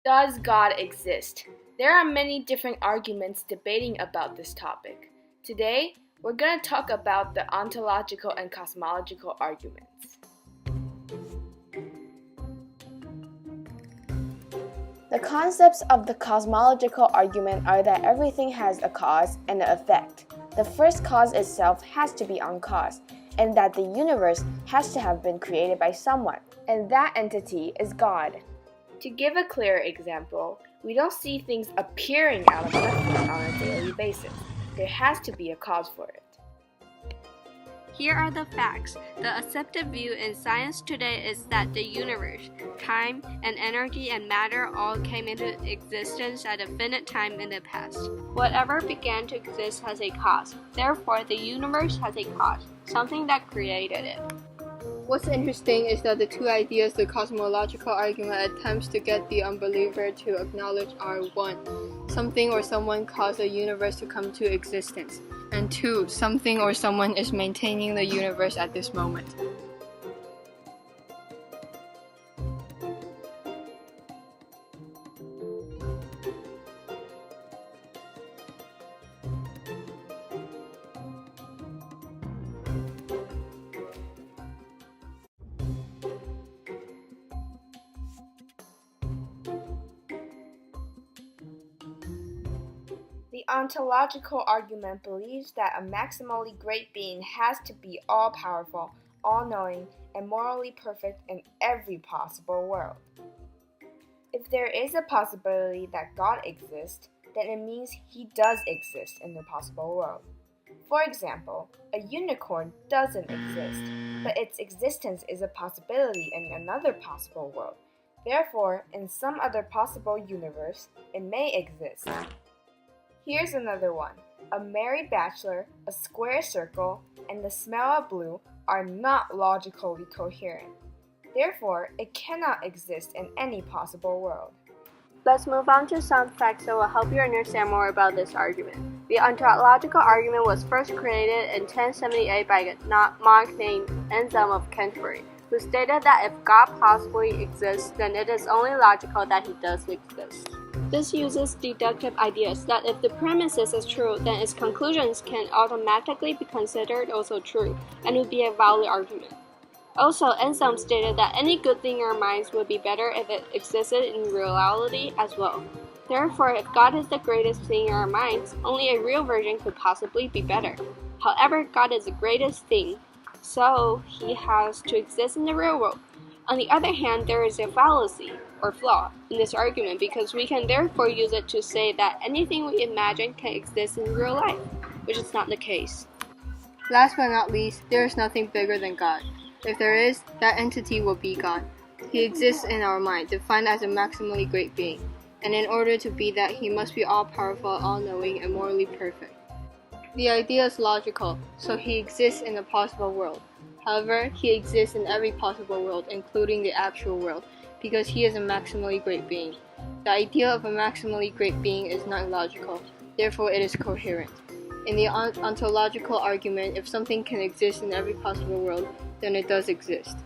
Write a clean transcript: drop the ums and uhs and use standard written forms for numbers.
Does God exist? There are many different arguments debating about this topic. Today, we're going to talk about the ontological and cosmological arguments. The concepts of the cosmological argument are that everything has a cause and an effect. The first cause itself has to be uncaused, and that the universe has to have been created by someone, and that entity is God. To give a clear example, we don't see things appearing out of nothing on a daily basis. There has to be a cause for it. Here are the facts. The accepted view in science today is that the universe, time, and energy and matter all came into existence at a finite time in the past. Whatever began to exist has a cause. Therefore, the universe has a cause, something that created it. What's interesting is that the two ideas the cosmological argument attempts to get the unbeliever to acknowledge are 1. Something or someone caused the universe to come to existence, and 2. Something or someone is maintaining the universe at this moment. The ontological argument believes that a maximally great being has to be all-powerful, all-knowing, and morally perfect in every possible world. If there is a possibility that God exists, then it means he does exist in the possible world. For example, a unicorn doesn't exist, but its existence is a possibility in another possible world. Therefore, in some other possible universe, it may exist. Here's another one. A married bachelor, a square circle, and the smell of blue are not logically coherent. Therefore, it cannot exist in any possible world. Let's move on to some facts that will help you understand more about this argument. The ontological argument was first created in 1078 by a monk named Anselm of Canterbury, who stated that if God possibly exists, then it is only logical that he does exist. This uses deductive ideas that if the premises is true, then its conclusions can automatically be considered also true, and would be a valid argument. Also, Anselm stated that any good thing in our minds would be better if it existed in reality as well. Therefore, if God is the greatest thing in our minds, only a real version could possibly be better. However, God is the greatest thing, so he has to exist in the real world. On the other hand, there is a fallacy, or flaw, in this argument because we can therefore use it to say that anything we imagine can exist in real life, which is not the case. Last but not least, there is nothing bigger than God. If there is, that entity will be God. He exists in our mind, defined as a maximally great being, and in order to be that, he must be all-powerful, all-knowing, and morally perfect. The idea is logical, so he exists in a possible world. However, he exists in every possible world, including the actual world, because he is a maximally great being. The idea of a maximally great being is not logical, therefore it is coherent. In the ontological argument, if something can exist in every possible world, then it does exist.